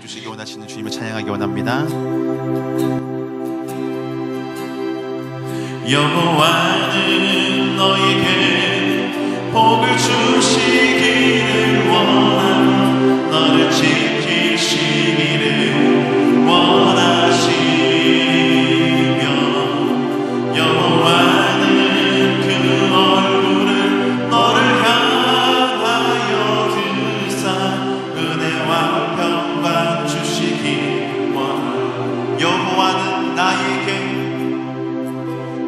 주시기 원하시는 주님을 찬양하기 원합니다. 여호와는 너에게 복을 주시기를 원하며 너를 지키시기를 원하시며 여호와는 그 얼굴을 너를 향하여 드사 은혜와 평강 주시기 원하며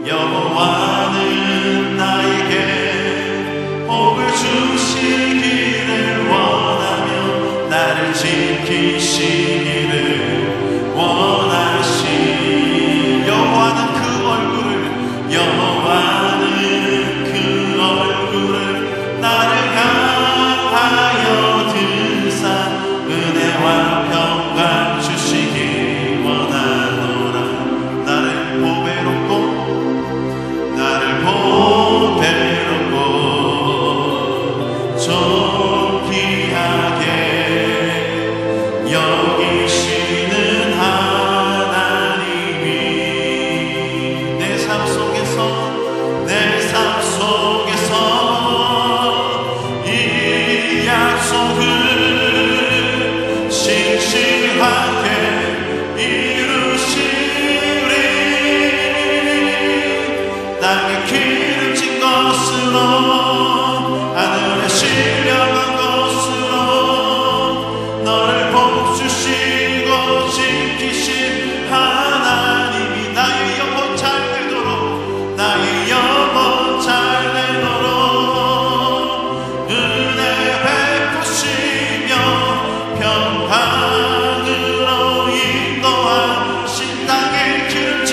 여호와는 나에게 복을 주시기를 원하며 나를 지키시기를 원하시 여호와는 그 얼굴을 나를 향하여 드사 은혜와 평강 주시기 원하노라. 나를 보배롭고 존귀하게 여기시는 하나님이 내 삶 속에서 이 약속을 싱싱하게 이루시리. 땅에 기름진 것으로 하늘에 신령한 것으로 너를 복주시고 지키신 하나님이 나의 영혼 잘 되도록 은혜 베푸시며 평강으로 인도하신 땅에 기름진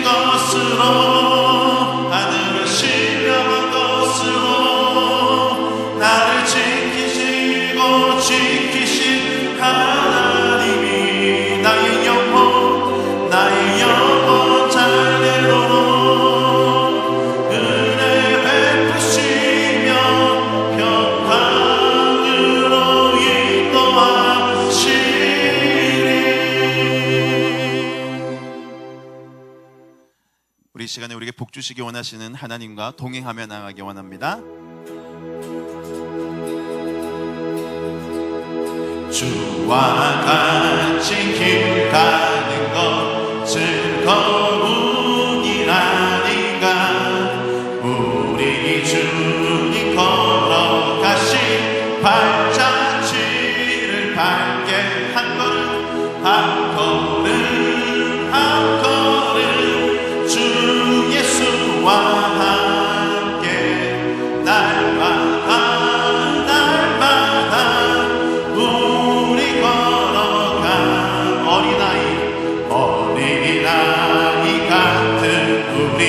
것으로 하늘을 신령한 것으로 나를 지키신 하나님이 나의 영혼 잘 되도록 은혜 베푸시며 평강으로 인도하시리. 우리 이 시간에 우리에게 복 주시기 원하시는 하나님과 동행하며 나아가기 원합니다. 주와 같이 길 가는 것 즐거움이라니까. 우리 주님 걸어가신 발자취를 밟게 한 걸음 주 예수와 함께 날마다 우리 걸어가 어린아이 같은 우리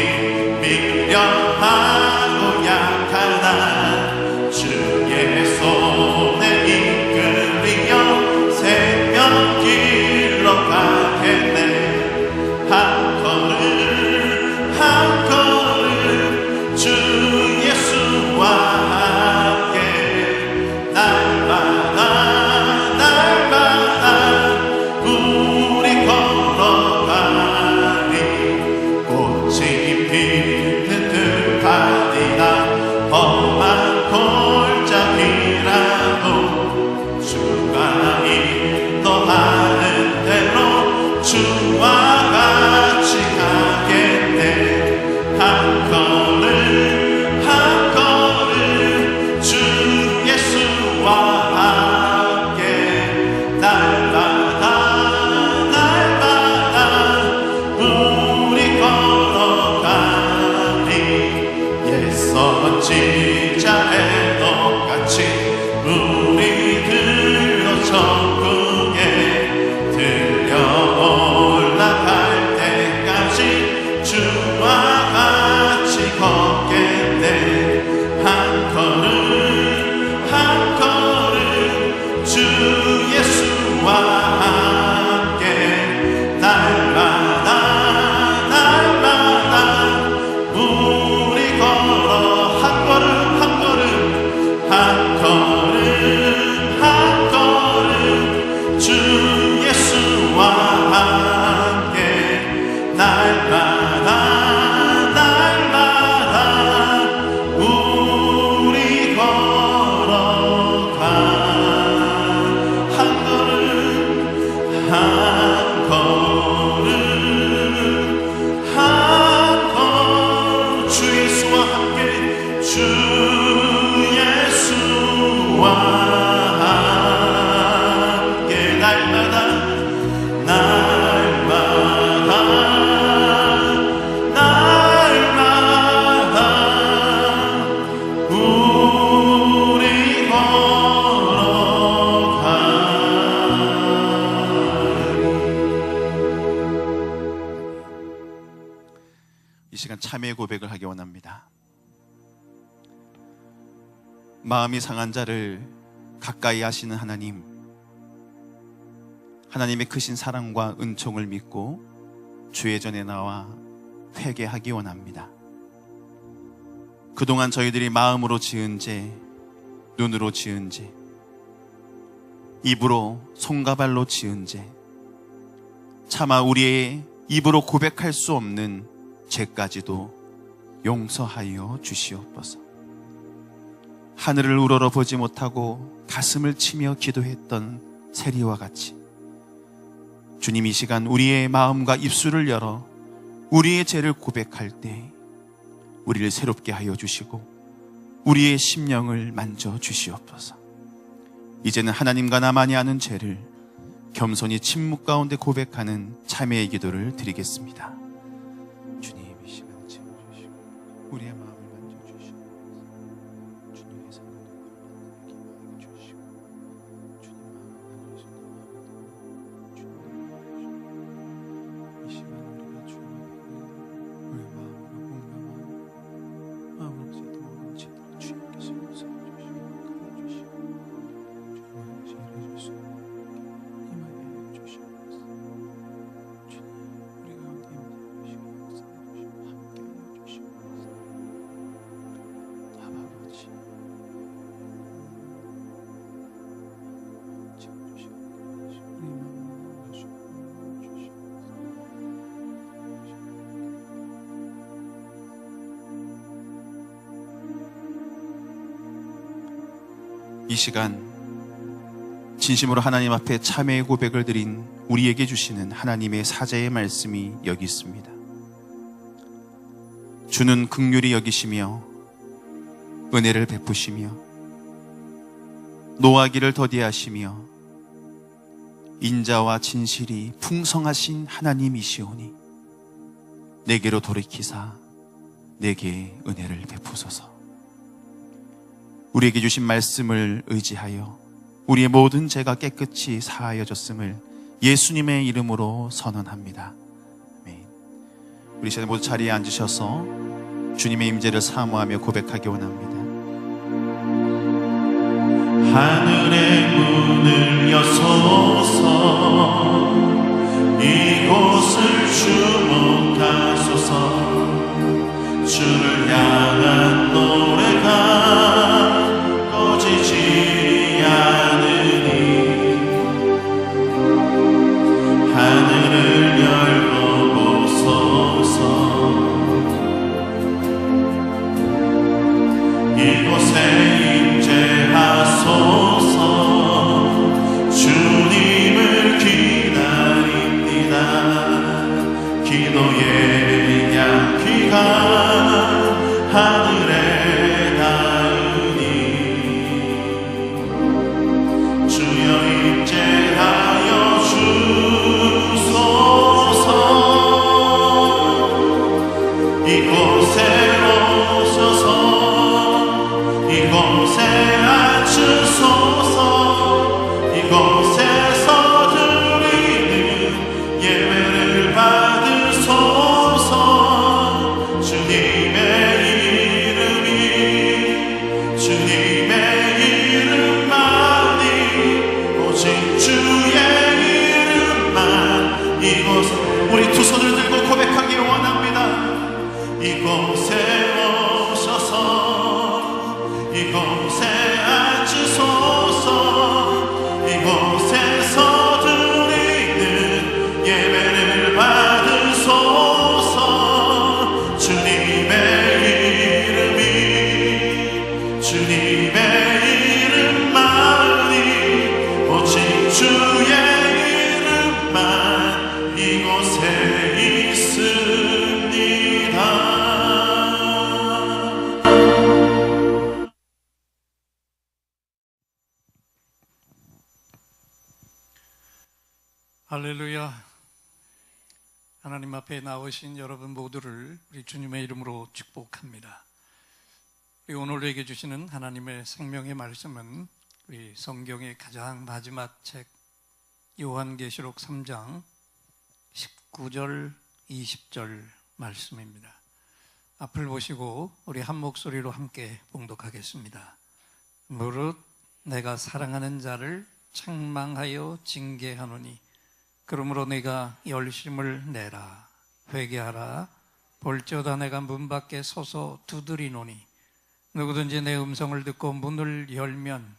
미련하고 약한 날 주의 손에 이끌리며 새벽길로 참회 고백을 하기 원합니다. 마음이 상한 자를 가까이 하시는 하나님, 하나님의 크신 사랑과 은총을 믿고 주의 전에 나와 회개하기 원합니다. 그동안 저희들이 마음으로 지은 죄, 눈으로 지은 죄, 입으로 손과 발로 지은 죄, 차마 우리의 입으로 고백할 수 없는 죄까지도 용서하여 주시옵소서. 하늘을 우러러 보지 못하고 가슴을 치며 기도했던 세리와 같이 주님, 이 시간 우리의 마음과 입술을 열어 우리의 죄를 고백할 때 우리를 새롭게 하여 주시고 우리의 심령을 만져 주시옵소서. 이제는 하나님과 나만이 아는 죄를 겸손히 침묵 가운데 고백하는 참회의 기도를 드리겠습니다. 주님, 이 시간 채워주시고 우리의 마음을 만져주시고 주님의 사랑을 만나게 주시고 주님 마음을 만져주시는 마음으로 이 시간 우리가 주님 앞에 우리의 마음으로 공감한 마음을 제도 모든 죄들을 주님께서 용서해 주시고 가려주시고 주님을 지혜해 주시고 이 시간 진심으로 하나님 앞에 참회의 고백을 드린 우리에게 주시는 하나님의 사자의 말씀이 여기 있습니다. 주는 긍휼히 여기시며 은혜를 베푸시며 노하기를 더디하시며 인자와 진실이 풍성하신 하나님이시오니 내게로 돌이키사 내게 은혜를 베푸소서. 우리에게 주신 말씀을 의지하여 우리의 모든 죄가 깨끗이 사하여졌음을 예수님의 이름으로 선언합니다. 아멘. 우리 시간에 모두 자리에 앉으셔서 주님의 임재를 사모하며 고백하기 원합니다. 하늘의 문을 여소서, 이곳을 주목하소서. 주를 향한 노래가 꺼지지 않으니 하늘을 열고 보소서. 이곳에 임재하소서. 주님을 기다립니다. 기도의 향기가 하늘에 닿으니 주여 임재하여 주소서. 이곳에 오소서. 이곳에 앉으소서. 이곳에서 드리는 예배를 받으소서. 주님의 주님의 이름만이, 오직 주의 이름만 이곳, 우리 두 손을 들고 고백하기 원합니다. 이곳에 오셔서 이곳에 앉으소서. 이곳에서 드리는 예배를 받으소서. 주님의 주님의 이름만이, 오직 주의 이름만 이곳에 있습니다. 할렐루야. 하나님 앞에 나오신 여러분 모두를 우리 주님의 이름으로 축복합니다. 우리 오늘 우리에게 주시는 하나님의 생명의 말씀은 우리 성경의 가장 마지막 책 요한계시록 3장 19절 20절 말씀입니다. 앞을 보시고 우리 한 목소리로 함께 봉독하겠습니다. 무릇 내가 사랑하는 자를 책망하여 징계하노니 그러므로 내가 열심을 내라. 회개하라. 볼지어다 내가 문 밖에 서서 두드리노니 누구든지 내 음성을 듣고 문을 열면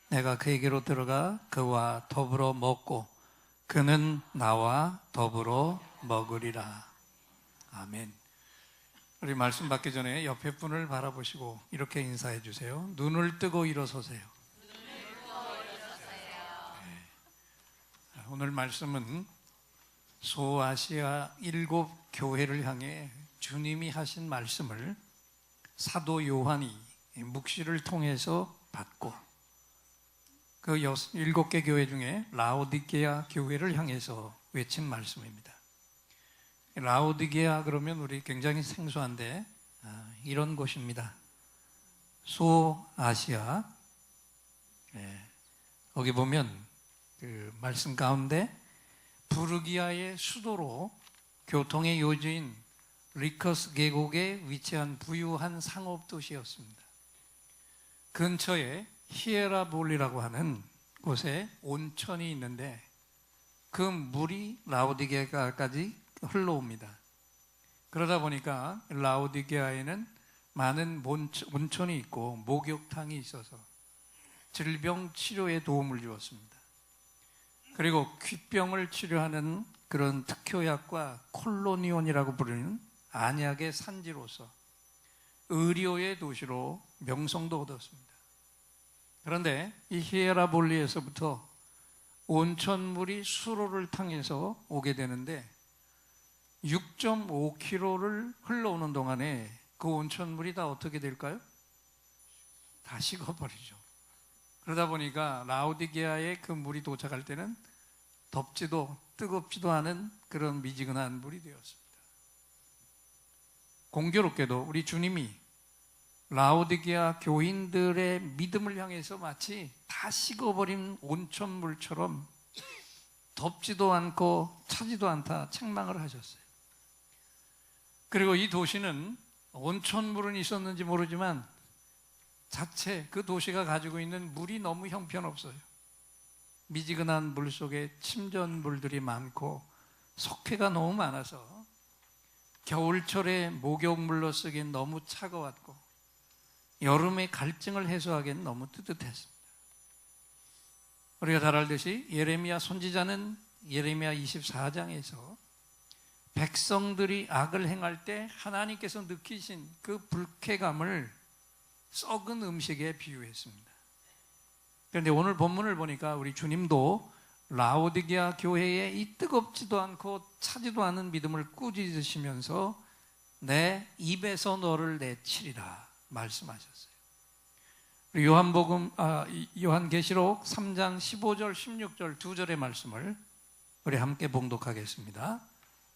내가 그에게로 들어가 그와 더불어 먹고 그는 나와 더불어 먹으리라. 아멘. 우리 말씀 받기 전에 옆에 분을 바라보시고 이렇게 인사해 주세요. 눈을 뜨고 일어서세요. 네. 오늘 말씀은 소아시아 7 교회를 향해 주님이 하신 말씀을 사도 요한이 묵시를 통해서 받고 그 7개 교회 중에 라오디게아 교회를 향해서 외친 말씀입니다. 라오디게아 그러면 우리 굉장히 생소한데 이런 곳입니다. 소아시아. 거기 보면 그 말씀 가운데 부르기아의 수도로 교통의 요지인 리커스 계곡에 위치한 부유한 상업 도시였습니다. 근처에 히에라볼리라고 하는 곳에 온천이 있는데 그 물이 라오디게아까지 흘러옵니다. 그러다 보니까 라오디게아에는 많은 온천이 있고 목욕탕이 있어서 질병 치료에 도움을 주었습니다. 그리고 퀴병을 치료하는 그런 특효약과 콜로니온이라고 부르는 안약의 산지로서 의료의 도시로 명성도 얻었습니다. 그런데 이 히에라볼리에서부터 온천물이 수로를 통해서 오게 되는데 6.5km를 흘러오는 동안에 그 온천물이 다 어떻게 될까요? 다 식어버리죠. 그러다 보니까 라오디게아에 그 물이 도착할 때는 덥지도 뜨겁지도 않은 그런 미지근한 물이 되었습니다. 공교롭게도 우리 주님이 라오디게아 교인들의 믿음을 향해서 마치 다 식어버린 온천물처럼 덥지도 않고 차지도 않다 책망을 하셨어요. 그리고 이 도시는 온천물은 있었는지 모르지만 자체 그 도시가 가지고 있는 물이 너무 형편없어요. 미지근한 물 속에 침전물들이 많고 석회가 너무 많아서 겨울철에 목욕물로 쓰기엔 너무 차가웠고 여름에 갈증을 해소하기엔 너무 뜨뜻했습니다. 우리가 잘 알듯이 예레미야 선지자는 예레미야 24장에서 백성들이 악을 행할 때 하나님께서 느끼신 그 불쾌감을 썩은 음식에 비유했습니다. 그런데 오늘 본문을 보니까 우리 주님도 라오디게아 교회의 이 뜨겁지도 않고 차지도 않은 믿음을 꾸짖으시면서 내 입에서 너를 내치리라 말씀하셨어요. 요한계시록 3장 15절 16절 2절의 말씀을 우리 함께 봉독하겠습니다.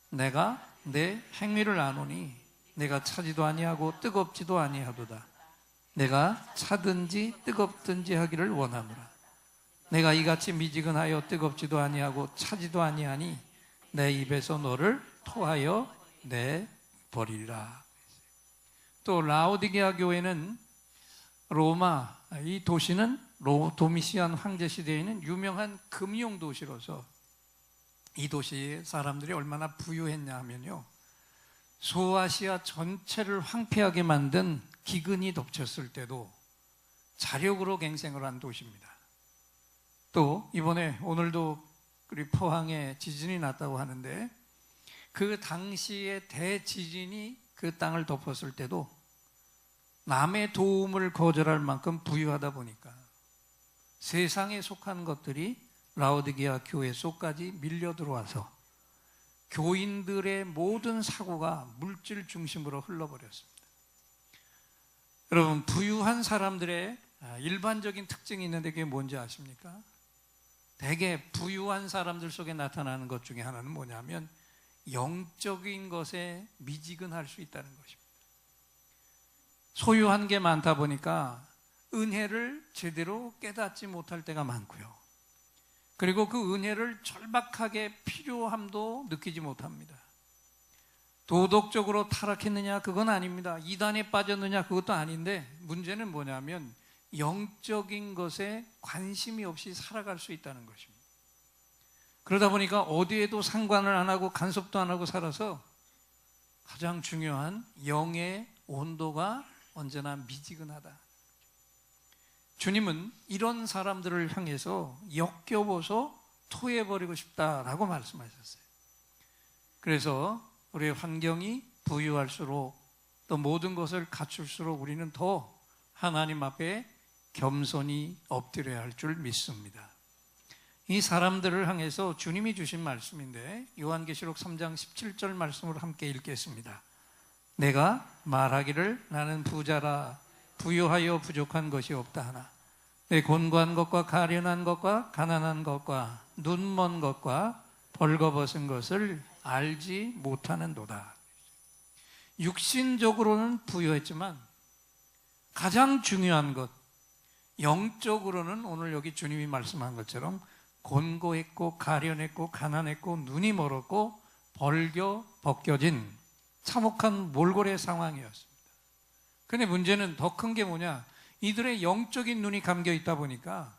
내가 내 행위를 아노니 내가 차지도 아니하고 뜨겁지도 아니하도다. 내가 차든지 뜨겁든지 하기를 원하노라. 내가 이같이 미지근하여 뜨겁지도 아니하고 차지도 아니하니 내 입에서 너를 토하여 내버리리라. 또 라오디게아 교회는 로마, 이 도시는 도미시안 황제 시대에는 유명한 금융 도시로서 이 도시의 사람들이 얼마나 부유했냐 하면요, 소아시아 전체를 황폐하게 만든 기근이 덮쳤을 때도 자력으로 갱생을 한 도시입니다. 또 이번에 오늘도 우리 포항에 지진이 났다고 하는데 그 당시의 대지진이 그 땅을 덮었을 때도 남의 도움을 거절할 만큼 부유하다 보니까 세상에 속한 것들이 라오디게아 교회 속까지 밀려 들어와서 교인들의 모든 사고가 물질 중심으로 흘러버렸습니다. 여러분, 부유한 사람들의 일반적인 특징이 있는데 그게 뭔지 아십니까? 대개 부유한 사람들 속에 나타나는 것 중에 하나는 뭐냐면 영적인 것에 미지근할 수 있다는 것입니다. 소유한 게 많다 보니까 은혜를 제대로 깨닫지 못할 때가 많고요. 그리고 그 은혜를 절박하게 필요함도 느끼지 못합니다. 도덕적으로 타락했느냐? 그건 아닙니다. 이단에 빠졌느냐? 그것도 아닌데, 문제는 뭐냐면 영적인 것에 관심이 없이 살아갈 수 있다는 것입니다. 그러다 보니까 어디에도 상관을 안 하고 간섭도 안 하고 살아서 가장 중요한 영의 온도가 언제나 미지근하다. 주님은 이런 사람들을 향해서 역겨워서 토해버리고 싶다라고 말씀하셨어요. 그래서 우리의 환경이 부유할수록 또 모든 것을 갖출수록 우리는 더 하나님 앞에 겸손히 엎드려야 할 줄 믿습니다. 이 사람들을 향해서 주님이 주신 말씀인데 요한계시록 3장 17절 말씀을 함께 읽겠습니다. 내가 말하기를 나는 부자라 부유하여 부족한 것이 없다 하나 내 곤고한 것과 가련한 것과 가난한 것과 눈먼 것과 벌거벗은 것을 알지 못하는도다. 육신적으로는 부유했지만 가장 중요한 것, 영적으로는 오늘 여기 주님이 말씀한 것처럼 곤고했고 가련했고 가난했고 눈이 멀었고 벗겨진 참혹한 몰골의 상황이었습니다. 그런데 문제는 더 큰 게 뭐냐? 이들의 영적인 눈이 감겨 있다 보니까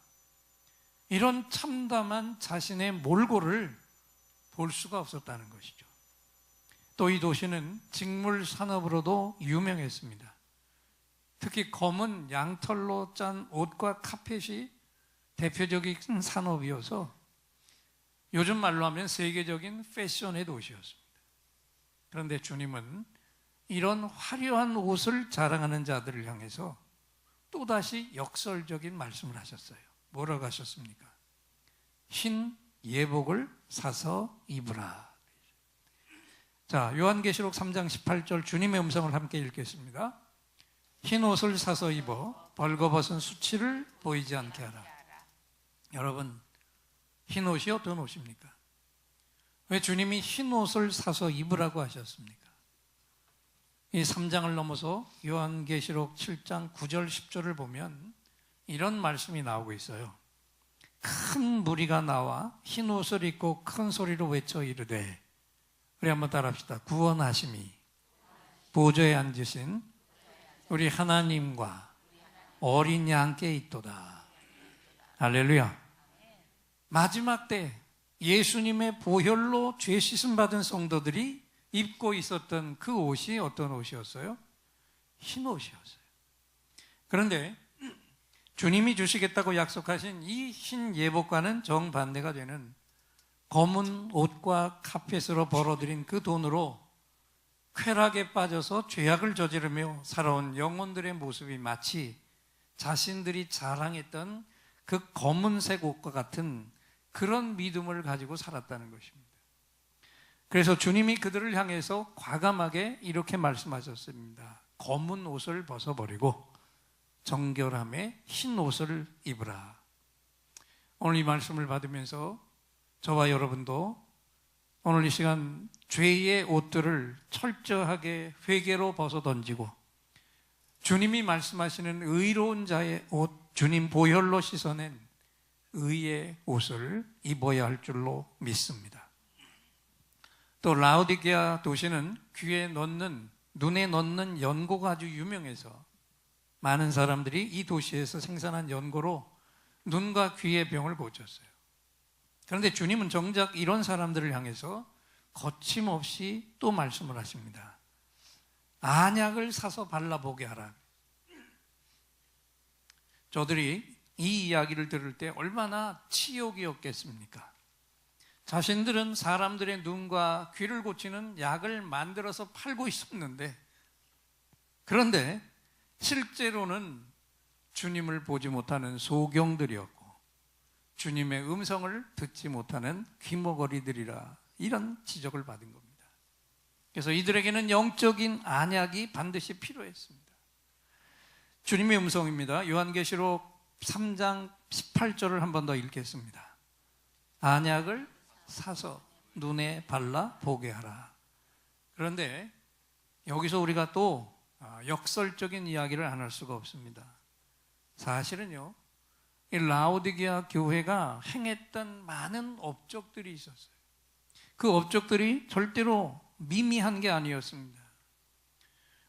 이런 참담한 자신의 몰골을 볼 수가 없었다는 것이죠. 또 이 도시는 직물 산업으로도 유명했습니다. 특히 검은 양털로 짠 옷과 카펫이 대표적인 산업이어서 요즘 말로 하면 세계적인 패션의 도시였습니다. 그런데 주님은 이런 화려한 옷을 자랑하는 자들을 향해서 또다시 역설적인 말씀을 하셨어요. 뭐라고 하셨습니까? 흰 예복을 사서 입으라. 자, 요한계시록 3장 18절 주님의 음성을 함께 읽겠습니다. 흰 옷을 사서 입어 벌거벗은 수치를 보이지 않게 하라. 여러분, 흰 옷이 어떤 옷입니까? 왜 주님이 흰 옷을 사서 입으라고 하셨습니까? 이 3장을 넘어서 요한계시록 7장 9절 10절을 보면 이런 말씀이 나오고 있어요. 큰 무리가 나와 흰 옷을 입고 큰 소리로 외쳐 이르되, 우리 한번 따라합시다. 구원하심이 보좌에 앉으신 우리 하나님과 어린 양께 있도다. 할렐루야. 마지막 때 예수님의 보혈로 죄 씻음 받은 성도들이 입고 있었던 그 옷이 어떤 옷이었어요? 흰 옷이었어요. 그런데 주님이 주시겠다고 약속하신 이 흰 예복과는 정반대가 되는 검은 옷과 카펫으로 벌어들인 그 돈으로 쾌락에 빠져서 죄악을 저지르며 살아온 영혼들의 모습이 마치 자신들이 자랑했던 그 검은색 옷과 같은 그런 믿음을 가지고 살았다는 것입니다. 그래서 주님이 그들을 향해서 과감하게 이렇게 말씀하셨습니다. 검은 옷을 벗어버리고 정결함에 흰 옷을 입으라. 오늘 이 말씀을 받으면서 저와 여러분도 오늘 이 시간 죄의 옷들을 철저하게 회개로 벗어던지고 주님이 말씀하시는 의로운 자의 옷, 주님 보혈로 씻어낸 의의 옷을 입어야 할 줄로 믿습니다. 또 라오디게아 도시는 귀에 넣는, 눈에 넣는 연고가 아주 유명해서 많은 사람들이 이 도시에서 생산한 연고로 눈과 귀의 병을 고쳤어요. 그런데 주님은 정작 이런 사람들을 향해서 거침없이 또 말씀을 하십니다. 안약을 사서 발라보게 하라. 저들이 이 이야기를 들을 때 얼마나 치욕이었겠습니까? 자신들은 사람들의 눈과 귀를 고치는 약을 만들어서 팔고 있었는데, 그런데 실제로는 주님을 보지 못하는 소경들이었고 주님의 음성을 듣지 못하는 귀머거리들이라, 이런 지적을 받은 겁니다. 그래서 이들에게는 영적인 안약이 반드시 필요했습니다. 주님의 음성입니다. 요한계시록 3장 18절을 한 번 더 읽겠습니다. 안약을 사서 눈에 발라 보게 하라. 그런데 여기서 우리가 또 역설적인 이야기를 안 할 수가 없습니다. 사실은요, 이 라오디게아 교회가 행했던 많은 업적들이 있었어요. 그 업적들이 절대로 미미한 게 아니었습니다.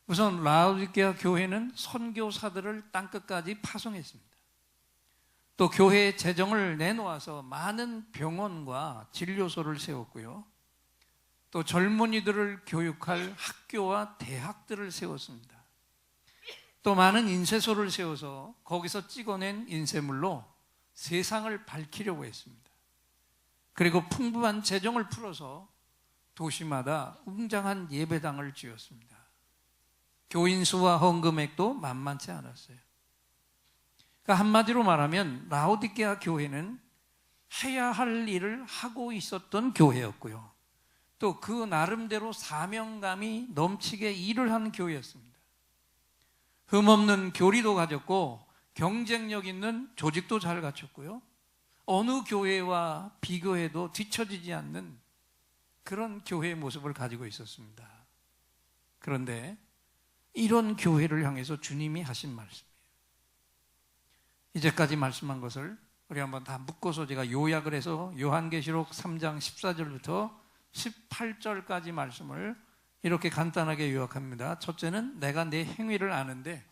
우선 라오디게아 교회는 선교사들을 땅끝까지 파송했습니다. 또 교회의 재정을 내놓아서 많은 병원과 진료소를 세웠고요. 또 젊은이들을 교육할 학교와 대학들을 세웠습니다. 또 많은 인쇄소를 세워서 거기서 찍어낸 인쇄물로 세상을 밝히려고 했습니다. 그리고 풍부한 재정을 풀어서 도시마다 웅장한 예배당을 지었습니다. 교인 수와 헌금액도 만만치 않았어요. 그러니까 한마디로 말하면 라오디게아 교회는 해야 할 일을 하고 있었던 교회였고요. 또 그 나름대로 사명감이 넘치게 일을 한 교회였습니다. 흠없는 교리도 가졌고 경쟁력 있는 조직도 잘 갖췄고요. 어느 교회와 비교해도 뒤처지지 않는 그런 교회의 모습을 가지고 있었습니다. 그런데 이런 교회를 향해서 주님이 하신 말씀이에요. 이제까지 말씀한 것을 우리 한번 다 묶어서 제가 요약을 해서 요한계시록 3장 14절부터 18절까지 말씀을 이렇게 간단하게 요약합니다. 첫째는 내가 내 행위를 아는데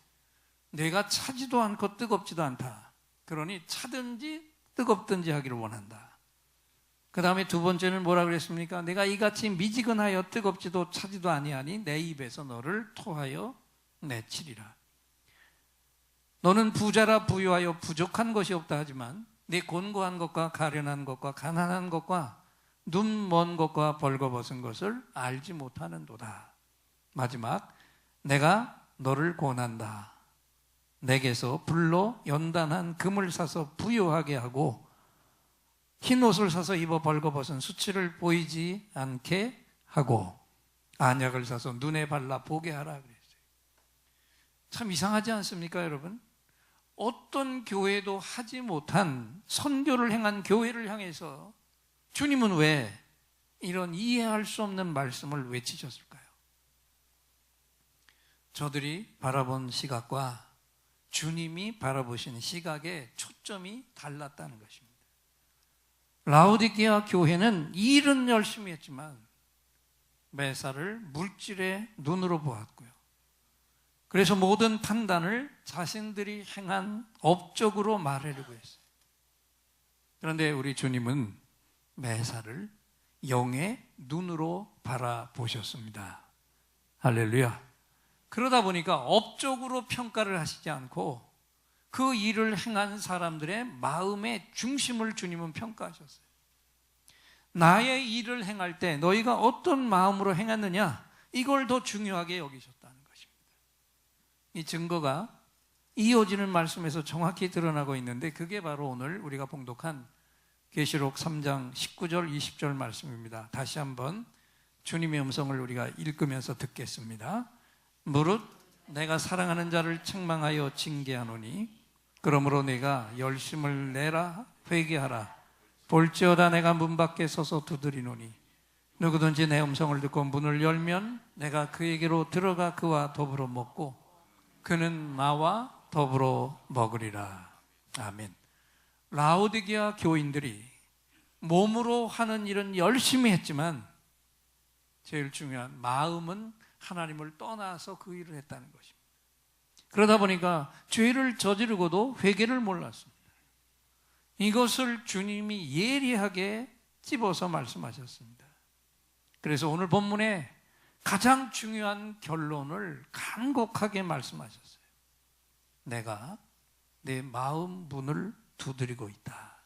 내가 차지도 않고 뜨겁지도 않다. 그러니 차든지 뜨겁든지 하기를 원한다. 그 다음에 두 번째는 뭐라 그랬습니까? 내가 이같이 미지근하여 뜨겁지도 차지도 아니하니 내 입에서 너를 토하여 내치리라. 너는 부자라 부유하여 부족한 것이 없다 하지만 내 곤고한 것과 가련한 것과 가난한 것과 눈 먼 것과 벌거벗은 것을 알지 못하는도다. 마지막, 내가 너를 권한다. 내게서 불로 연단한 금을 사서 부유하게 하고 흰 옷을 사서 입어 벌거벗은 수치를 보이지 않게 하고 안약을 사서 눈에 발라 보게 하라 그랬어요. 참 이상하지 않습니까, 여러분? 어떤 교회도 하지 못한 선교를 행한 교회를 향해서 주님은 왜 이런 이해할 수 없는 말씀을 외치셨을까요? 저들이 바라본 시각과 주님이 바라보시는 시각의 초점이 달랐다는 것입니다. 라오디게아 교회는 일은 열심히 했지만 매사를 물질의 눈으로 보았고요. 그래서 모든 판단을 자신들이 행한 업적으로 말하려고 했어요. 그런데 우리 주님은 매사를 영의 눈으로 바라보셨습니다. 할렐루야. 그러다 보니까 업적으로 평가를 하시지 않고 그 일을 행한 사람들의 마음의 중심을 주님은 평가하셨어요. 나의 일을 행할 때 너희가 어떤 마음으로 행했느냐, 이걸 더 중요하게 여기셨다는 것입니다. 이 증거가 이어지는 말씀에서 정확히 드러나고 있는데 그게 바로 오늘 우리가 봉독한 계시록 3장 19절 20절 말씀입니다. 다시 한번 주님의 음성을 우리가 읽으면서 듣겠습니다. 무릇 내가 사랑하는 자를 책망하여 징계하노니 그러므로 내가 열심을 내라 회개하라. 볼지어다 내가 문 밖에 서서 두드리노니 누구든지 내 음성을 듣고 문을 열면 내가 그에게로 들어가 그와 더불어 먹고 그는 나와 더불어 먹으리라. 아멘. 라오디게아 교인들이 몸으로 하는 일은 열심히 했지만 제일 중요한 마음은 하나님을 떠나서 그 일을 했다는 것입니다. 그러다 보니까 죄를 저지르고도 회개를 몰랐습니다. 이것을 주님이 예리하게 찝어서 말씀하셨습니다. 그래서 오늘 본문에 가장 중요한 결론을 간곡하게 말씀하셨어요. 내가 내 마음 문을 두드리고 있다.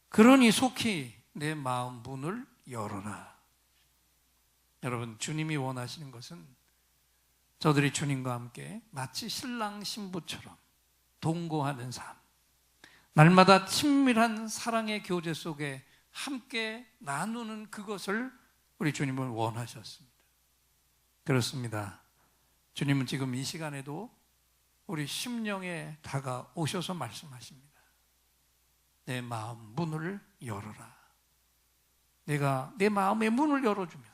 그러니 속히 내 마음 문을 열어라. 여러분, 주님이 원하시는 것은 저들이 주님과 함께 마치 신랑 신부처럼 동거하는 삶, 날마다 친밀한 사랑의 교제 속에 함께 나누는 그것을 우리 주님은 원하셨습니다. 그렇습니다. 주님은 지금 이 시간에도 우리 심령에 다가오셔서 말씀하십니다. 내 마음 문을 열어라. 내가 내 마음의 문을 열어주면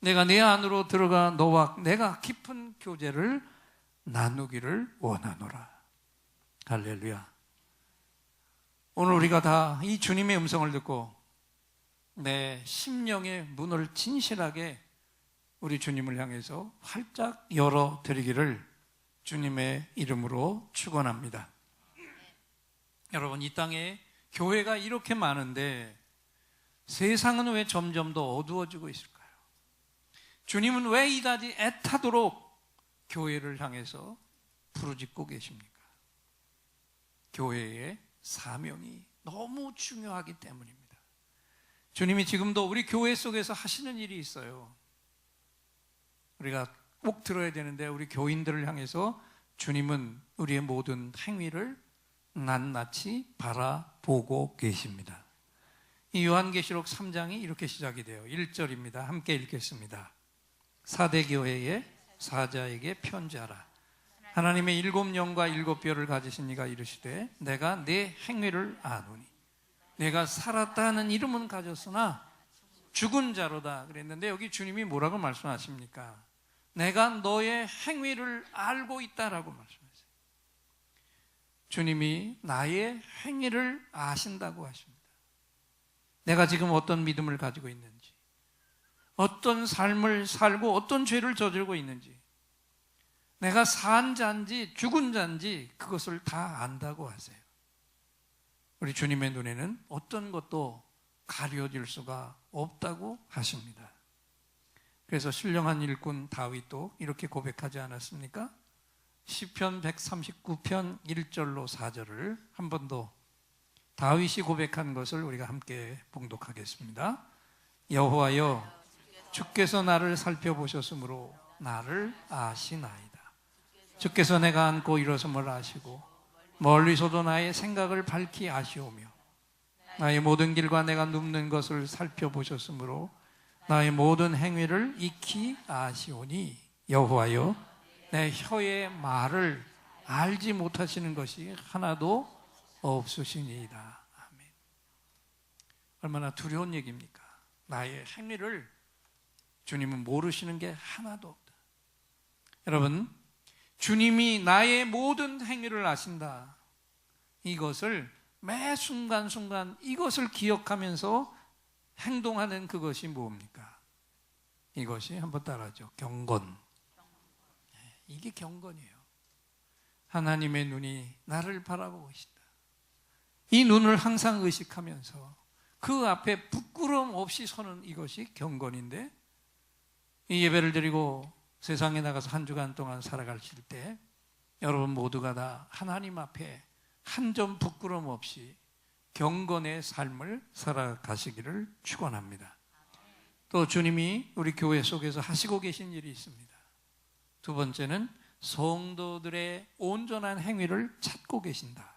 내가 내 안으로 들어가 너와 내가 깊은 교제를 나누기를 원하노라. 할렐루야. 오늘 우리가 다 이 주님의 음성을 듣고 내 심령의 문을 진실하게 우리 주님을 향해서 활짝 열어드리기를 주님의 이름으로 축원합니다. 여러분, 이 땅에 교회가 이렇게 많은데 세상은 왜 점점 더 어두워지고 있을까요? 주님은 왜 이다지 애타도록 교회를 향해서 부르짖고 계십니까? 교회의 사명이 너무 중요하기 때문입니다. 주님이 지금도 우리 교회 속에서 하시는 일이 있어요. 우리가 꼭 들어야 되는데, 우리 교인들을 향해서 주님은 우리의 모든 행위를 낱낱이 바라보고 계십니다. 이 요한계시록 3장이 이렇게 시작이 돼요. 1절입니다. 함께 읽겠습니다. 사대교회의 사자에게 편지하라. 하나님의 7영과 7뼈를 가지신 이가 이르시되 내가 내 행위를 아노니 내가 살았다 하는 이름은 가졌으나 죽은 자로다 그랬는데, 여기 주님이 뭐라고 말씀하십니까? 내가 너의 행위를 알고 있다라고 말씀하세요. 주님이 나의 행위를 아신다고 하십니다. 내가 지금 어떤 믿음을 가지고 있는지, 어떤 삶을 살고 어떤 죄를 저지르고 있는지, 내가 산 자인지 죽은 자인지 그것을 다 안다고 하세요. 우리 주님의 눈에는 어떤 것도 가려질 수가 없다고 하십니다. 그래서 신령한 일꾼 다윗도 이렇게 고백하지 않았습니까? 시편 139편 1절로 4절을 한 번 더 다윗이 고백한 것을 우리가 함께 봉독하겠습니다. 여호와여, 주께서 나를 살펴보셨으므로 나를 아시나이다. 주께서 내가 앉고 일어섬을 아시고 멀리서도 나의 생각을 밝히 아시오며 나의 모든 길과 내가 눕는 것을 살펴보셨으므로 나의 모든 행위를 익히 아시오니 여호와여, 내 혀의 말을 알지 못하시는 것이 하나도 없으시니이다. 아멘. 얼마나 두려운 얘기입니까? 나의 행위를 주님은 모르시는 게 하나도 없다. 여러분, 주님이 나의 모든 행위를 아신다. 이것을 매 순간순간 이것을 기억하면서 행동하는 그것이 뭡니까? 이것이 한번 따라하죠. 경건. 이게 경건이에요. 하나님의 눈이 나를 바라보고 계신다. 이 눈을 항상 의식하면서 그 앞에 부끄러움 없이 서는 이것이 경건인데, 이 예배를 드리고 세상에 나가서 한 주간 동안 살아가실 때 여러분 모두가 다 하나님 앞에 한 점 부끄러움 없이 경건의 삶을 살아가시기를 축원합니다. 또 주님이 우리 교회 속에서 하시고 계신 일이 있습니다. 두 번째는 성도들의 온전한 행위를 찾고 계신다.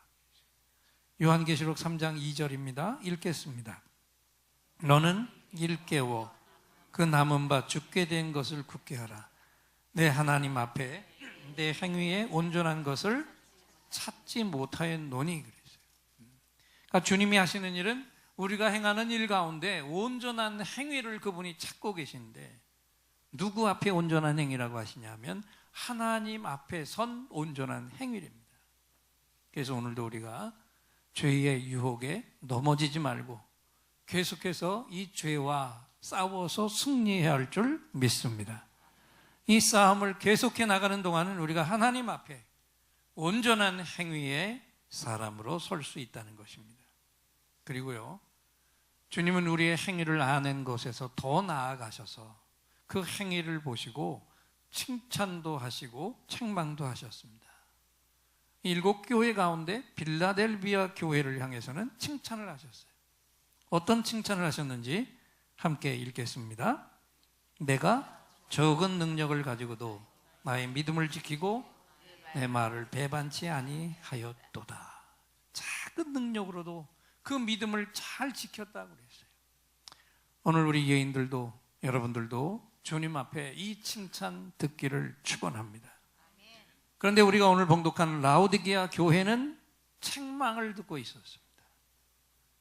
요한계시록 3장 2절입니다. 읽겠습니다. 너는 일깨워 그 남은 바 죽게 된 것을 굳게 하라. 내 하나님 앞에 내 행위에 온전한 것을 찾지 못하였노니 그랬어요. 그러니까 주님이 하시는 일은 우리가 행하는 일 가운데 온전한 행위를 그분이 찾고 계신데, 누구 앞에 온전한 행위라고 하시냐면 하나님 앞에 선 온전한 행위입니다. 그래서 오늘도 우리가 죄의 유혹에 넘어지지 말고 계속해서 이 죄와 싸워서 승리해야 할 줄 믿습니다. 이 싸움을 계속해 나가는 동안은 우리가 하나님 앞에 온전한 행위의 사람으로 설 수 있다는 것입니다. 그리고요, 주님은 우리의 행위를 아는 것에서 더 나아가셔서 그 행위를 보시고 칭찬도 하시고 책망도 하셨습니다. 7교회 가운데 빌라델비아 교회를 향해서는 칭찬을 하셨어요. 어떤 칭찬을 하셨는지 함께 읽겠습니다. 내가 적은 능력을 가지고도 나의 믿음을 지키고 내 말을 배반치 아니하였도다. 작은 능력으로도 그 믿음을 잘 지켰다고 그랬어요. 오늘 우리 예인들도 여러분들도 주님 앞에 이 칭찬 듣기를 축원합니다. 그런데 우리가 오늘 봉독한 라오디게아 교회는 책망을 듣고 있었습니다.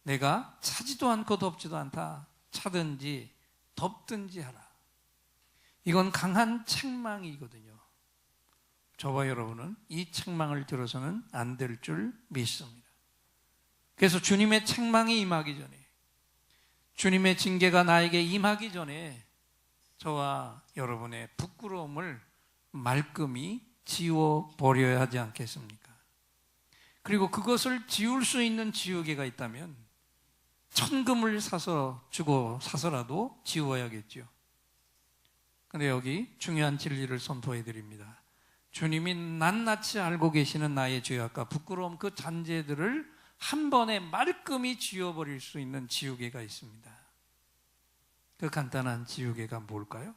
내가 차지도 않고 덥지도 않다. 차든지 덥든지 하라. 이건 강한 책망이거든요. 저와 여러분은 이 책망을 들어서는 안 될 줄 믿습니다. 그래서 주님의 책망이 임하기 전에, 주님의 징계가 나에게 임하기 전에 저와 여러분의 부끄러움을 말끔히 지워버려야 하지 않겠습니까? 그리고 그것을 지울 수 있는 지우개가 있다면 천금을 주고 사서라도 지워야겠죠. 근데 여기 중요한 진리를 선포해 드립니다. 주님이 낱낱이 알고 계시는 나의 죄악과 부끄러움, 그 잔재들을 한 번에 말끔히 지워버릴 수 있는 지우개가 있습니다. 그 간단한 지우개가 뭘까요?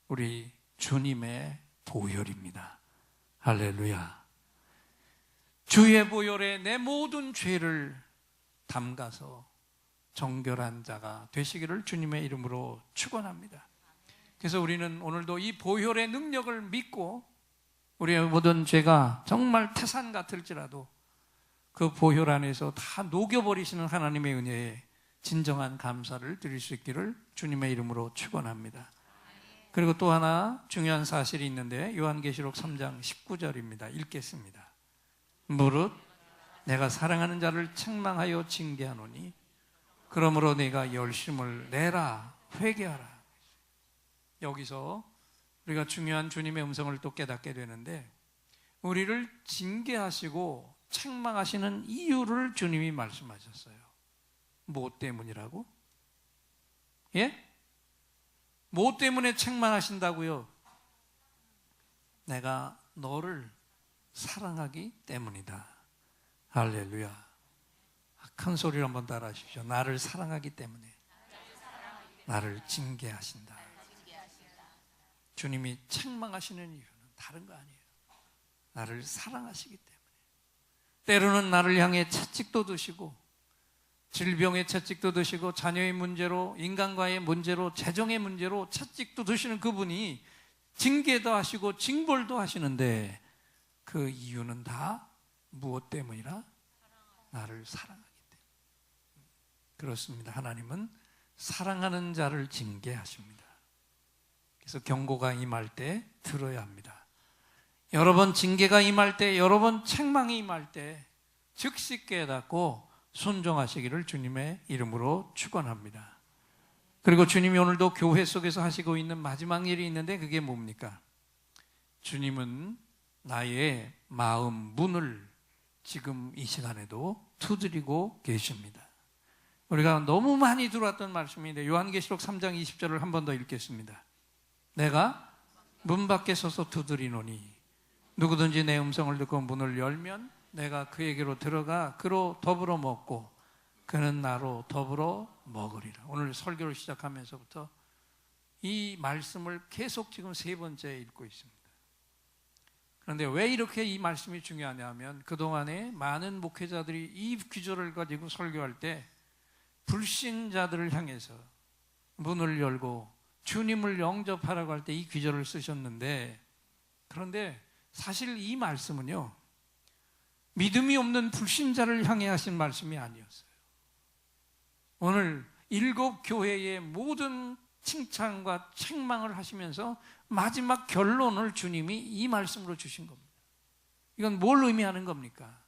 우리 주님의 보혈입니다. 할렐루야. 주의 보혈에 내 모든 죄를 담가서 정결한 자가 되시기를 주님의 이름으로 축원합니다. 그래서 우리는 오늘도 이 보혈의 능력을 믿고 우리의 모든 죄가 정말 태산 같을지라도 그 보혈 안에서 다 녹여버리시는 하나님의 은혜에 진정한 감사를 드릴 수 있기를 주님의 이름으로 축원합니다. 그리고 또 하나 중요한 사실이 있는데 요한계시록 3장 19절입니다. 읽겠습니다. 무릇 내가 사랑하는 자를 책망하여 징계하노니 그러므로 내가 열심을 내라 회개하라. 여기서 우리가 중요한 주님의 음성을 또 깨닫게 되는데 우리를 징계하시고 책망하시는 이유를 주님이 말씀하셨어요. 뭐 때문이라고? 예? 뭐 때문에 책망하신다고요? 내가 너를 사랑하기 때문이다. 할렐루야. 큰 소리로 한번 따라 하십시오. 나를 사랑하기 때문에 나를 징계하신다. 주님이 책망하시는 이유는 다른 거 아니에요. 나를 사랑하시기 때문에. 때로는 나를 향해 채찍도 드시고 질병의 채찍도 드시고 자녀의 문제로, 인간과의 문제로, 재정의 문제로 채찍도 드시는 그분이 징계도 하시고 징벌도 하시는데 그 이유는 다 무엇 때문이라? 나를 사랑하기 때문에. 그렇습니다. 하나님은 사랑하는 자를 징계하십니다. 그래서 경고가 임할 때 들어야 합니다. 여러 번 징계가 임할 때, 여러 번 책망이 임할 때 즉시 깨닫고 순종하시기를 주님의 이름으로 축원합니다. 그리고 주님이 오늘도 교회 속에서 하시고 있는 마지막 일이 있는데 그게 뭡니까? 주님은 나의 마음 문을 지금 이 시간에도 두드리고 계십니다. 우리가 너무 많이 들어왔던 말씀인데 요한계시록 3장 20절을 한 번 더 읽겠습니다. 내가 문 밖에 서서 두드리노니 누구든지 내 음성을 듣고 문을 열면 내가 그에게로 들어가 그로 더불어 먹고 그는 나로 더불어 먹으리라. 오늘 설교를 시작하면서부터 이 말씀을 계속 지금 3번째 읽고 있습니다. 그런데 왜 이렇게 이 말씀이 중요하냐면 그동안에 많은 목회자들이 이 구절을 가지고 설교할 때 불신자들을 향해서 문을 열고 주님을 영접하라고 할 때 이 구절을 쓰셨는데 그런데 사실 이 말씀은요 믿음이 없는 불신자를 향해 하신 말씀이 아니었어요. 오늘 7 교회의 모든 칭찬과 책망을 하시면서 마지막 결론을 주님이 이 말씀으로 주신 겁니다. 이건 뭘 의미하는 겁니까?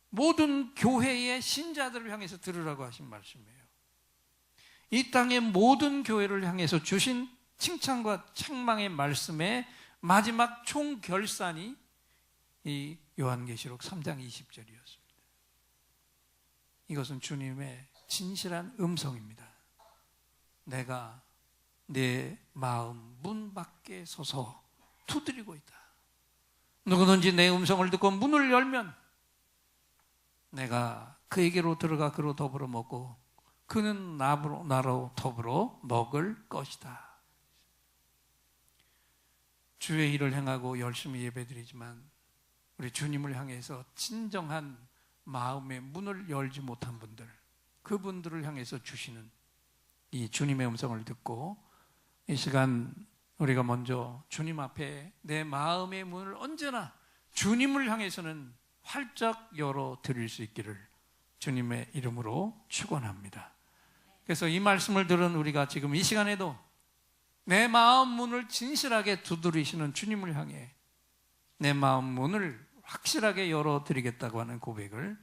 모든 교회의 신자들을 향해서 들으라고 하신 말씀이에요. 이 땅의 모든 교회를 향해서 주신 칭찬과 책망의 말씀의 마지막 총결산이 이 요한계시록 3장 20절이었습니다. 이것은 주님의 진실한 음성입니다. 내가 내 마음 문 밖에 서서 두드리고 있다. 누구든지 내 음성을 듣고 문을 열면 내가 그에게로 들어가 그로 더불어 먹고 그는 나로 더불어 먹을 것이다. 주의 일을 행하고 열심히 예배드리지만 우리 주님을 향해서 진정한 마음의 문을 열지 못한 분들, 그분들을 향해서 주시는 이 주님의 음성을 듣고 이 시간 우리가 먼저 주님 앞에 내 마음의 문을 언제나 주님을 향해서는 활짝 열어 드릴 수 있기를 주님의 이름으로 축원합니다. 그래서 이 말씀을 들은 우리가 지금 이 시간에도 내 마음 문을 진실하게 두드리시는 주님을 향해 내 마음 문을 확실하게 열어드리겠다고 하는 고백을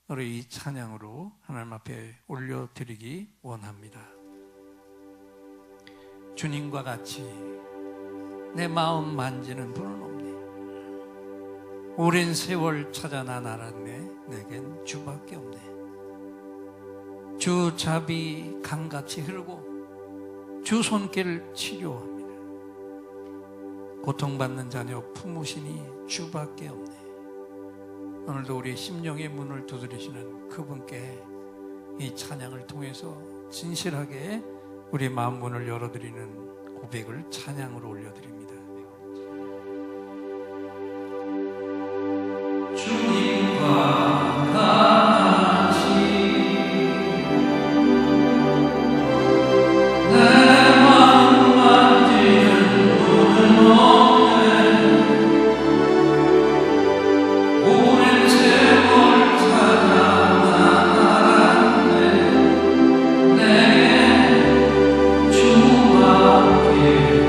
우리 이 찬양으로 하나님 앞에 올려드리기 원합니다. 주님과 같이 내 마음 만지는 분은 없네. 오랜 세월 찾아 난 알았네. 내겐 주밖에 없네. 주 자비 강같이 흐르고 주 손길 치료합니다. 고통받는 자녀 품으시니 주밖에 없네. 오늘도 우리 심령의 문을 두드리시는 그분께 이 찬양을 통해서 진실하게 우리 마음 문을 열어드리는 고백을 찬양으로 올려드립니다. 주님과 같이 내 마음 만지는 분은 없네. 오랜 세월 찾아 나갔네. 내게 주밖에 없네.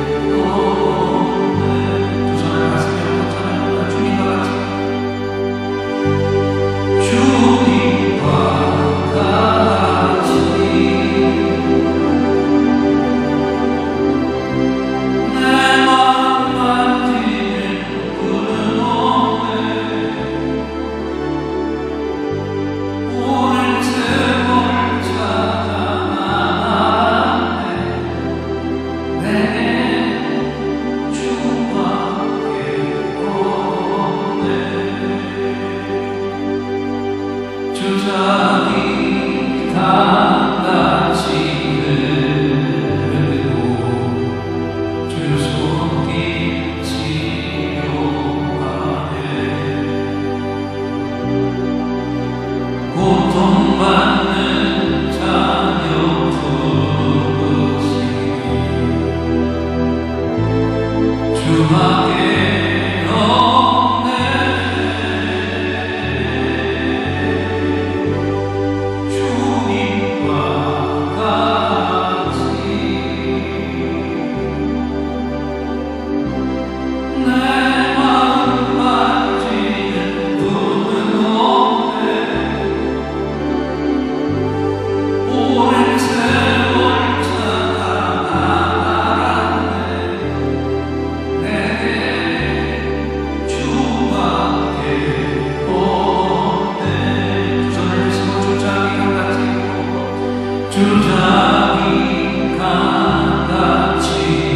두 손을 가슴에 얹고 찬양합니다. 주님과 같이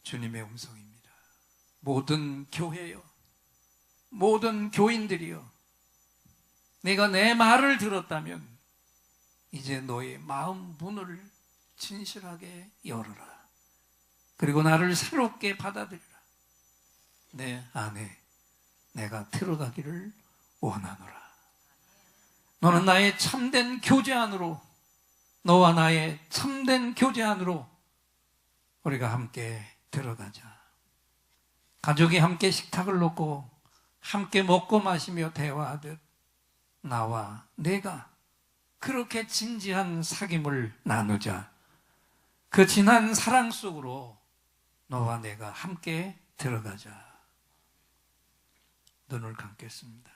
주님의 음성입니다. 모든 교회요, 모든 교인들이요, 내가 내 말을 들었다면 이제 너의 마음 문을 진실하게 열어라. 그리고 나를 새롭게 받아들여라. 내 안에 내가 들어가기를 원하노라. 너는 나의 참된 교제 안으로, 너와 나의 참된 교제 안으로 우리가 함께 들어가자. 가족이 함께 식탁을 놓고 함께 먹고 마시며 대화하듯 나와 내가 그렇게 진지한 사귐을 나누자. 그 진한 사랑 속으로 너와 내가 함께 들어가자. 눈을 감겠습니다.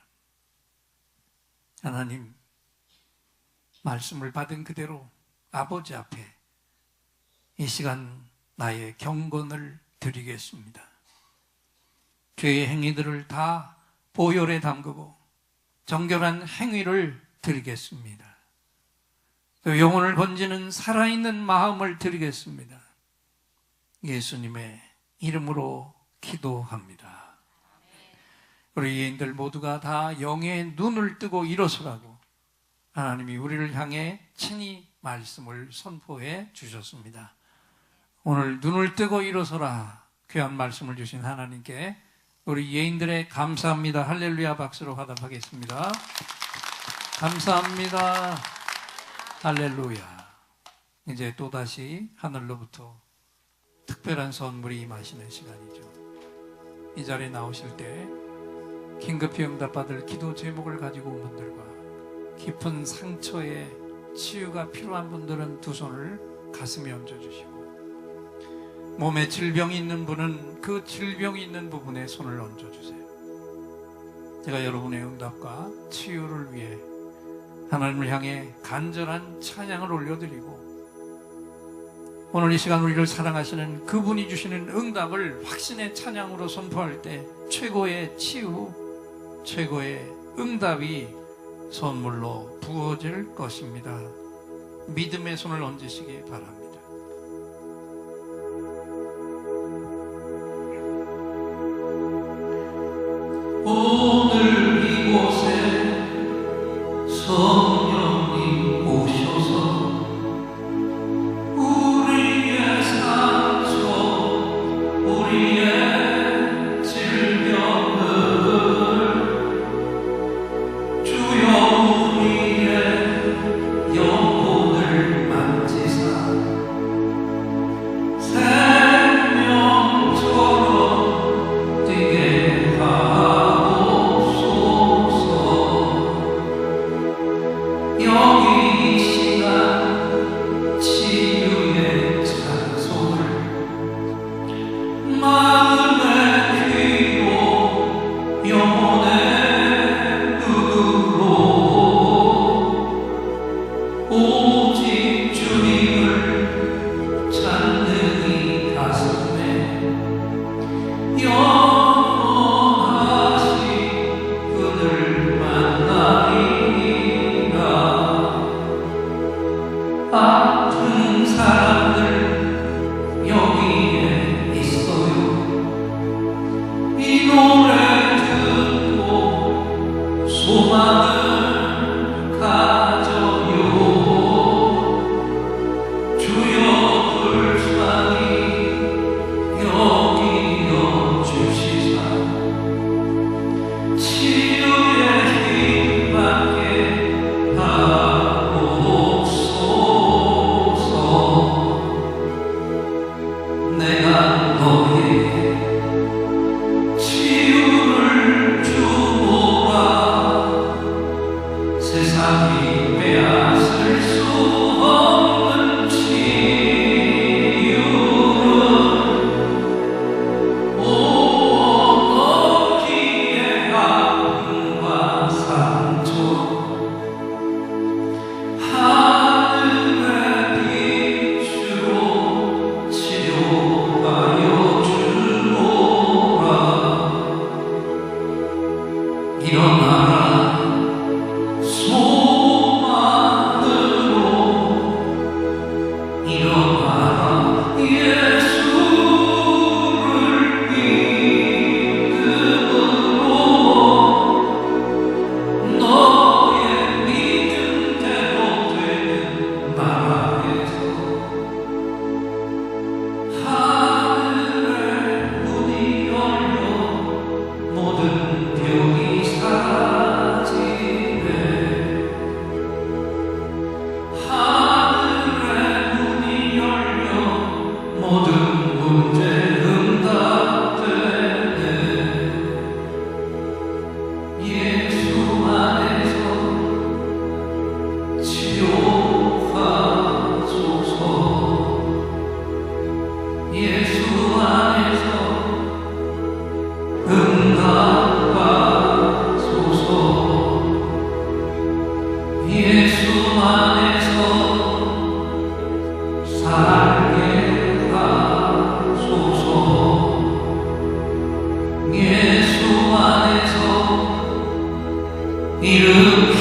하나님, 말씀을 받은 그대로 아버지 앞에 이 시간 나의 경건을 드리겠습니다. 죄의 행위들을 다 보혈에 담그고 정결한 행위를 드리겠습니다. 또 영혼을 건지는 살아있는 마음을 드리겠습니다. 예수님의 이름으로 기도합니다. 우리 예인들 모두가 다 영의 눈을 뜨고 일어서라고 하나님이 우리를 향해 친히 말씀을 선포해 주셨습니다. 오늘 눈을 뜨고 일어서라 귀한 말씀을 주신 하나님께 우리 예인들의 감사합니다. 할렐루야 박수로 화답하겠습니다. 감사합니다. 할렐루야. 이제 또다시 하늘로부터 특별한 선물이 임하시는 시간이죠. 이 자리에 나오실 때 긴급히 응답받을 기도 제목을 가지고 온 분들과 깊은 상처에 치유가 필요한 분들은 두 손을 가슴에 얹어주시고, 몸에 질병이 있는 분은 그 질병이 있는 부분에 손을 얹어주세요. 제가 여러분의 응답과 치유를 위해 하나님을 향해 간절한 찬양을 올려드리고, 오늘 이 시간 우리를 사랑하시는 그분이 주시는 응답을 확신의 찬양으로 선포할 때 최고의 치유, 최고의 응답이 선물로 부어질 것입니다. 믿음의 손을 얹으시기 바랍니다. 오늘 이곳에 성령님 오셔서 우리의 상처, 우리의 질병을 주여 우리의 영혼을 만지사 예수 안에서 응답받소서. 예수 안에서 살게 하소서. 예수 안에서 일으키소서.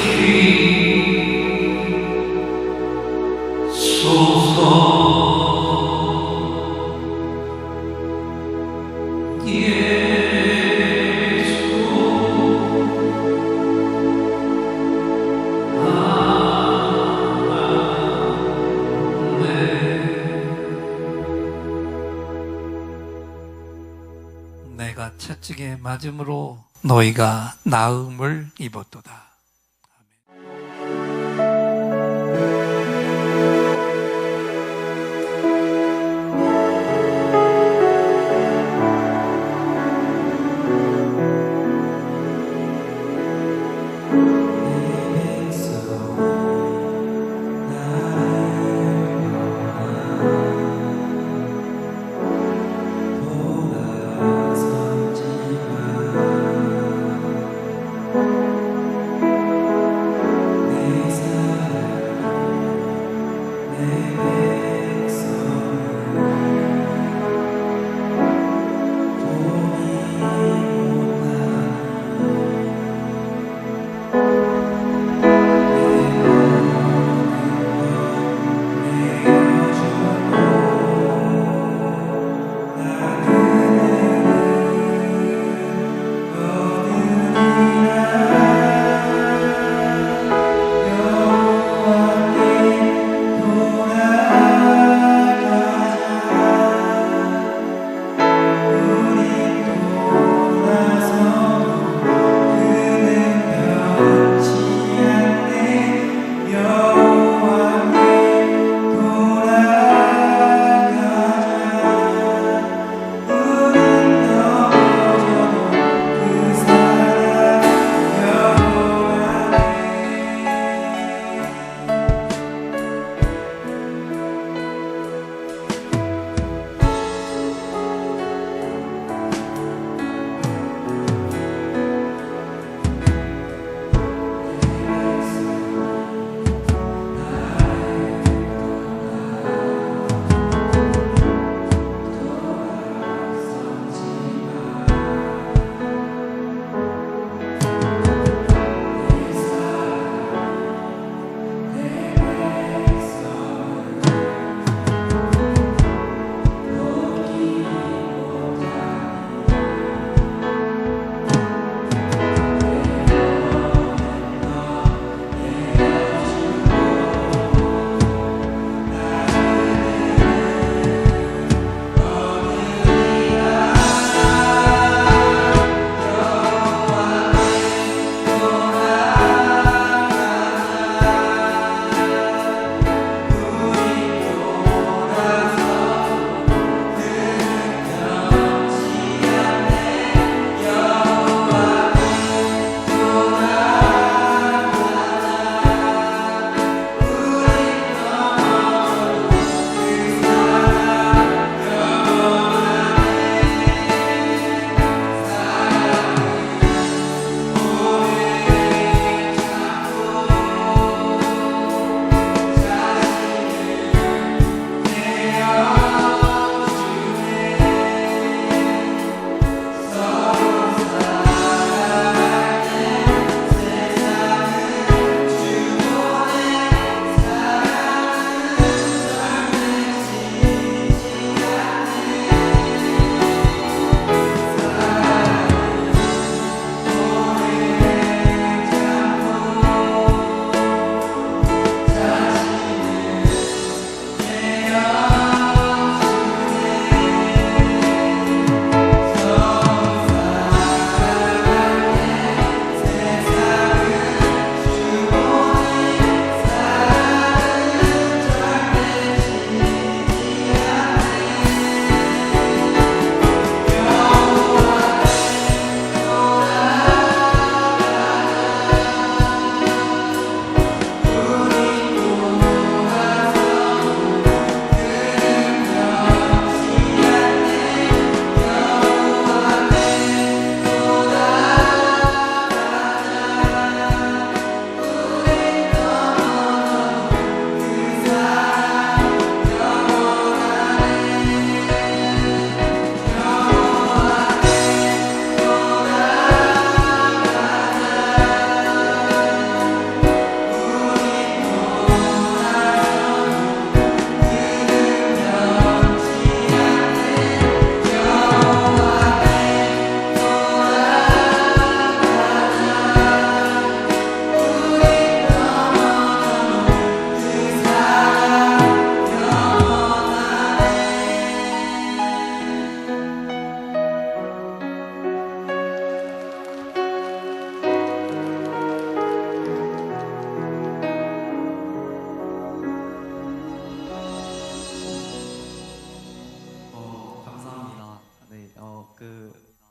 내가 채찍에 맞음으로 너희가 나음을 입었도다.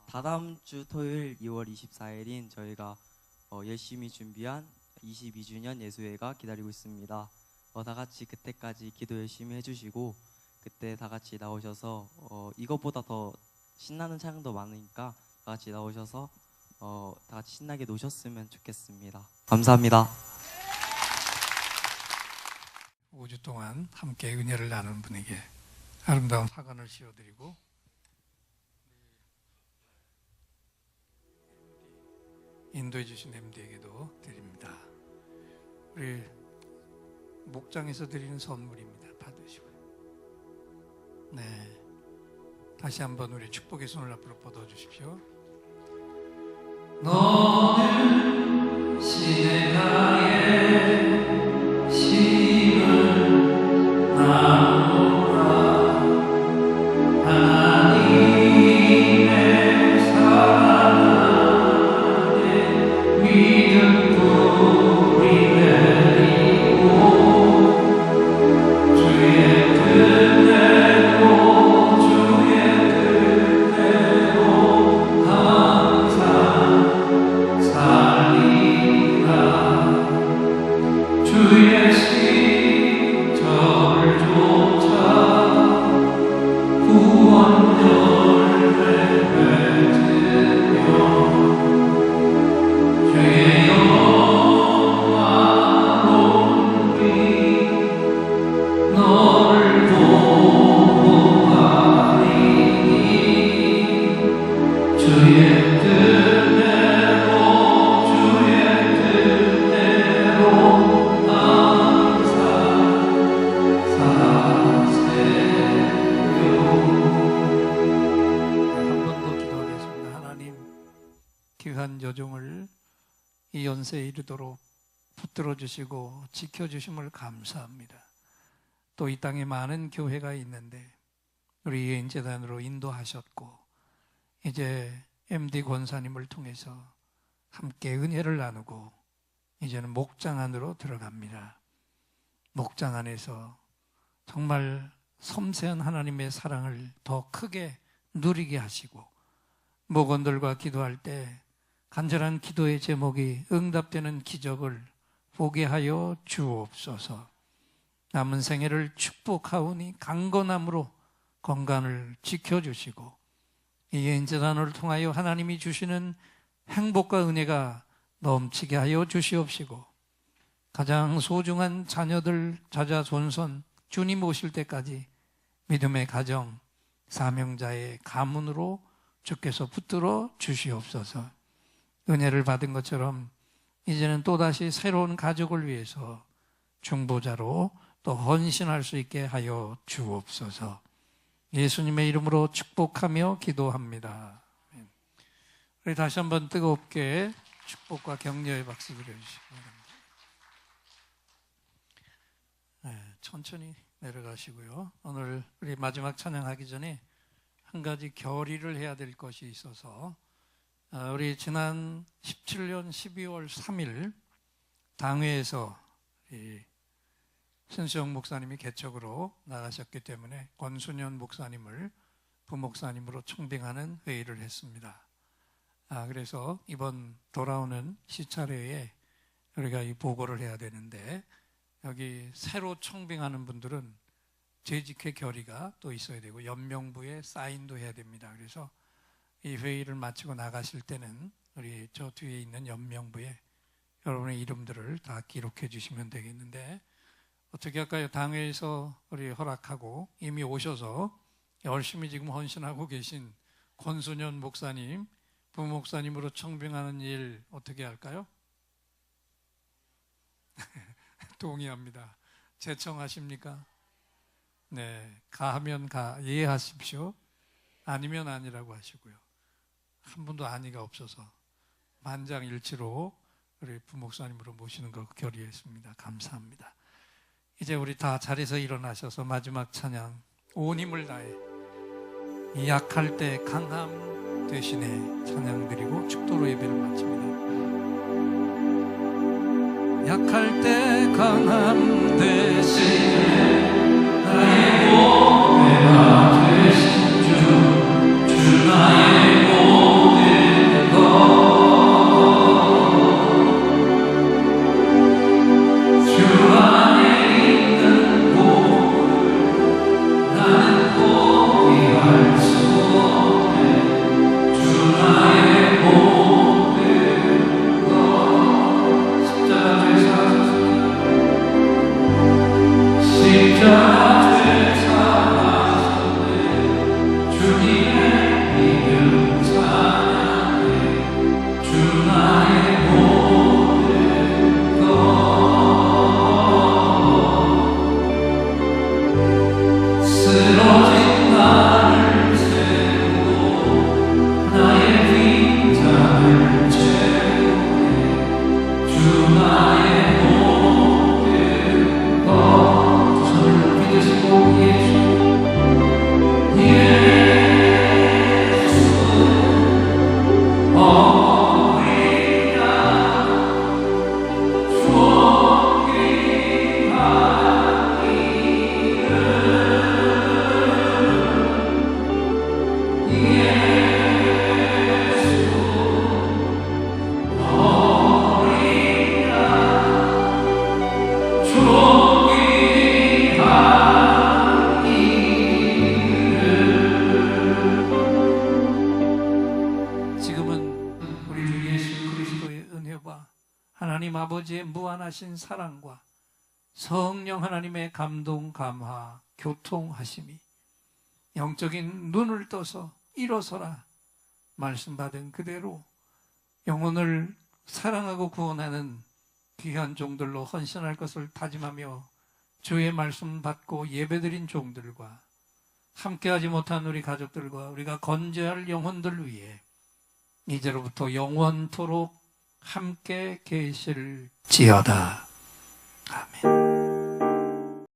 다다음 주 토요일 2월 24일인 저희가 열심히 준비한 22주년 예수회가 기다리고 있습니다. 다 같이 그때까지 기도 열심히 해주시고 그때 다 같이 나오셔서 이것보다 더 신나는 찬양도 많으니까 다 같이 나오셔서 다 같이 신나게 노셨으면 좋겠습니다. 감사합니다. 5주 동안 함께 은혜를 나눈 분에게 아름다운 화관을 씌워드리고 인도해 주신 MD에게도 드립니다. 우리 목장에서 드리는 선물입니다. 받으시고요. 네, 다시 한번 우리 축복의 손을 앞으로 뻗어 주십시오. 너는 시내가에 심은 나무라 하나님의 사랑에 믿음 뿌리 내리고 주의 뜻대로 항상 살리라. 주의 십자를 쫓아 구원 열매 맺으며 주의 영화로운 빛 너를 보호하리니 주의 뜻대로 항상 사세요. 한 번 더 기도하겠습니다. 하나님, 귀한 여종을 이 연세에 이르도록 붙들어 주시고 지켜 주심을 감사합니다. 또 이 땅에 많은 교회가 있는데 우리 예인재단으로 인도하셨고 이제 MD 권사님을 통해서 함께 은혜를 나누고 이제는 목장 안으로 들어갑니다. 목장 안에서 정말 섬세한 하나님의 사랑을 더 크게 누리게 하시고 목원들과 기도할 때 간절한 기도의 제목이 응답되는 기적을 보게 하여 주옵소서. 남은 생애를 축복하오니 강건함으로 건강을 지켜주시고 이 예인재단을 통하여 하나님이 주시는 행복과 은혜가 넘치게 하여 주시옵시고 가장 소중한 자녀들 자자손손 주님 오실 때까지 믿음의 가정 사명자의 가문으로 주께서 붙들어 주시옵소서. 은혜를 받은 것처럼 이제는 또다시 새로운 가족을 위해서 중보자로 또 헌신할 수 있게 하여 주옵소서. 예수님의 이름으로 축복하며 기도합니다. 우리 다시 한번 뜨겁게 축복과 격려의 박수 드려주시기 바랍니다. 네, 천천히 내려가시고요. 오늘 우리 마지막 찬양하기 전에 한 가지 결의를 해야 될 것이 있어서 우리 지난 17년 12월 3일 당회에서 신수영 목사님이 개척으로 나가셨기 때문에 권순현 목사님을 부목사님으로 청빙하는 회의를 했습니다. 그래서 이번 돌아오는 시차례에 우리가 이 보고를 해야 되는데 여기 새로 청빙하는 분들은 재직회 결의가 또 있어야 되고 연명부에 사인도 해야 됩니다. 그래서 이 회의를 마치고 나가실 때는 우리 저 뒤에 있는 연명부에 여러분의 이름들을 다 기록해 주시면 되겠는데 어떻게 할까요? 당회에서 우리 허락하고 이미 오셔서 열심히 지금 헌신하고 계신 권순현 목사님, 부목사님으로 청빙하는 일 어떻게 할까요? 동의합니다. 제청하십니까? 네, 가하면 가, 이해하십시오. 아니면 아니라고 하시고요. 한 분도 아니가 없어서 만장일치로 우리 부목사님으로 모시는 걸 결의했습니다. 감사합니다. 이제 우리 다 자리에서 일어나셔서 마지막 찬양 온 힘을 다해 이 약할 때 강함 대신에 찬양 드리고 축도로 예배를 마칩니다. 약할 때 강함 대신에 나의 보배가 되신 주 나의 보배 하나님 아버지의 무한하신 사랑과 성령 하나님의 감동, 감화, 교통하심이 영적인 눈을 떠서 일어서라 말씀받은 그대로 영혼을 사랑하고 구원하는 귀한 종들로 헌신할 것을 다짐하며 주의 말씀 받고 예배드린 종들과 함께하지 못한 우리 가족들과 우리가 건재할 영혼들 위해 이제로부터 영원토록 함께 계실지어다. 아멘.